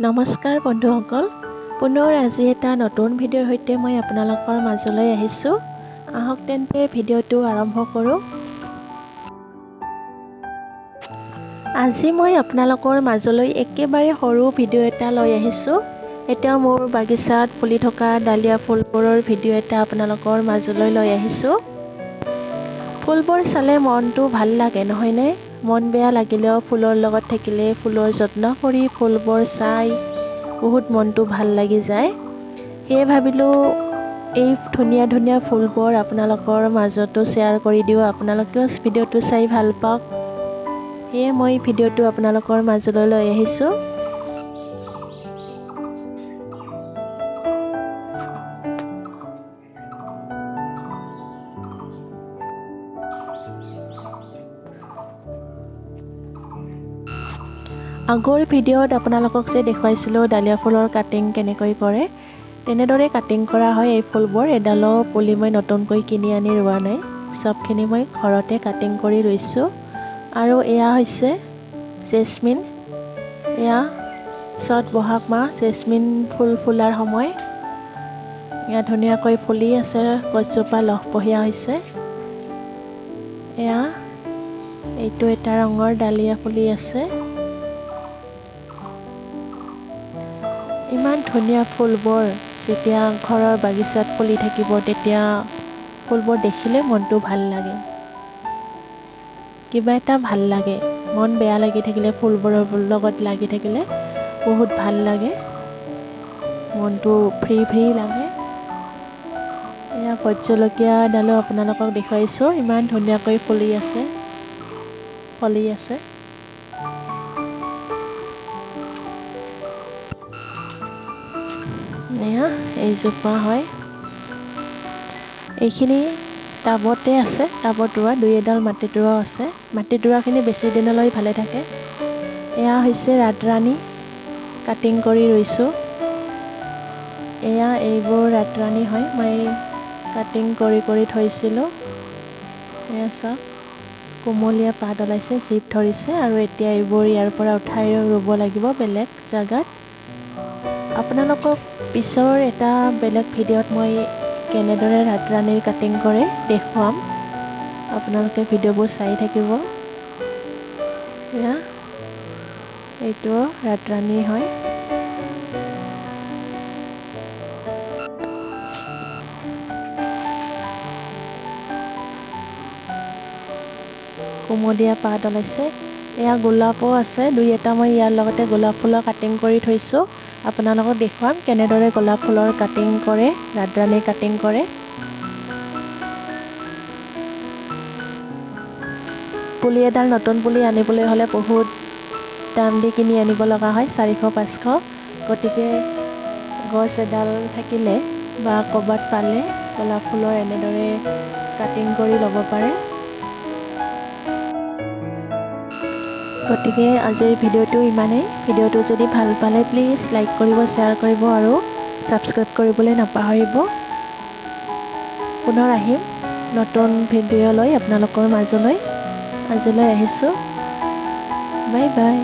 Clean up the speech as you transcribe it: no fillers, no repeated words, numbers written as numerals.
নমস্কাৰ বন্ধুসকল, পুনৰ আজি এটা নতুন ভিডিঅ'ৰ সৈতে মই আপোনালোকৰ মাজলৈ আহিছোঁ। আহক তেন্তে ভিডিঅ'টো আৰম্ভ কৰোঁ। আজি মই আপোনালোকৰ মাজলৈ একেবাৰে সৰু ভিডিঅ' এটা লৈ আহিছোঁ। এতিয়াও মোৰ বাগিচাত ফুলি থকা ডালিয়া ফুলবোৰৰ ভিডিঅ' এটা আপোনালোকৰ মাজলৈ লৈ আহিছোঁ। ফুলবোৰ চালে মনটো ভাল লাগে নহয়নে? মন বেয়া লাগিলেও ফুলৰ লগত থাকিলে ফুলৰ যত্ন কৰি ফুলবোৰ চাই বহুত মনটো ভাল লাগি যায়। সেয়ে ভাবিলোঁ এই ধুনীয়া ধুনীয়া ফুলবোৰ আপোনালোকৰ মাজতো শ্বেয়াৰ কৰি দিওঁ, আপোনালোকেও ভিডিঅ'টো চাই ভাল পাওক। সেয়ে মই ভিডিঅ'টো আপোনালোকৰ মাজলৈ লৈ আহিছোঁ। আগৰ ভিডিঅ'ত আপোনালোকক যে দেখুৱাইছিলোঁ ডালিয়া ফুলৰ কাটিং কেনেকৈ কৰে, তেনেদৰে কাটিং কৰা হয় এই ফুলবোৰ। এডালো পুলি মই নতুনকৈ কিনি আনি ৰোৱা নাই, চবখিনি মই ঘৰতে কাটিং কৰি ৰুইছোঁ। আৰু এয়া হৈছে জেচমিন। এয়া চ'ত বহাগ মাহ জেচমিন ফুল ফুলাৰ সময়। এয়া ধুনীয়াকৈ ফুলি আছে, গছজোপা লহপহীয়া হৈছে। এয়া এইটো এটা ৰঙৰ ডালিয়া ফুলি আছে। ইমান ধুনীয়া ফুলবোৰ যেতিয়া ঘৰৰ বাগিচাত ফুলি থাকিব, তেতিয়া ফুলবোৰ দেখিলে মনটো ভাল লাগে, কিবা এটা ভাল লাগে। মন বেয়া লাগি থাকিলে ফুলবোৰৰ লগত লাগি থাকিলে বহুত ভাল লাগে, মনটো ফ্ৰী ফ্ৰী লাগে। এয়া ভোট জলকীয়াডালো আপোনালোকক দেখুৱাইছোঁ, ইমান ধুনীয়াকৈ ফুলি আছে, ফলি আছে। এয়া এইজোপা হয়, এইখিনি টাবতে আছে, টাবত ৰোৱা, দুই এডাল মাটিত ৰোৱাও আছে। মাটিত ৰোৱাখিনি বেছি দিনলৈ ভালে থাকে। এয়া হৈছে ৰাতৰাণী, কাটিং কৰি ৰুইছোঁ। এয়া এইবোৰ ৰাতৰাণী হয়, মই কাটিং কৰি কৰি থৈছিলোঁ। এয়া চাওক, কোমলীয়া পাত ওলাইছে, জীপ ধৰিছে, আৰু এতিয়া এইবোৰ ইয়াৰ পৰা উঠাই ৰুব লাগিব বেলেগ জেগাত। আপোনালোকক পিছৰ এটা বেলেগ ভিডিঅ'ত মই কেনেদৰে ৰাতৰাণীৰ কাটিং কৰে দেখুৱাম, আপোনালোকে ভিডিঅ'বোৰ চাই থাকিব। এয়া এইটো ৰাতৰাণী হয়। কুমলীয়া পাত ওলাইছে। এয়া গোলাপো আছে, দুই এটা মই ইয়াৰ লগতে গোলাপ ফুলৰ কাটিং কৰি থৈছোঁ। আপোনালোকক দেখুৱাম কেনেদৰে গোলাপ ফুলৰ কাটিং কৰে, ৰাতৰাণীৰ কাটিং কৰে। পুলি এডাল নতুন পুলি আনিবলৈ হ'লে বহুত দাম দি কিনি আনিব লগা হয়, 400-500। গতিকে গছ এডাল থাকিলে বা ক'ৰবাত পালে গোলাপ ফুলৰ এনেদৰে কাটিং কৰি ল'ব পাৰে। গতিকে আজিৰ ভিডিঅ'টো ইমানেই। ভিডিঅ'টো যদি ভাল পালে প্লিজ লাইক কৰিব, শ্বেয়াৰ কৰিব আৰু ছাবস্ক্ৰাইব কৰিবলৈ নাপাহৰিব। পুনৰ আহিম নতুন ভিডিঅ' লৈ আপোনালোকৰ মাজলৈ। আজিলৈ আহিছোঁ, বাই বাই।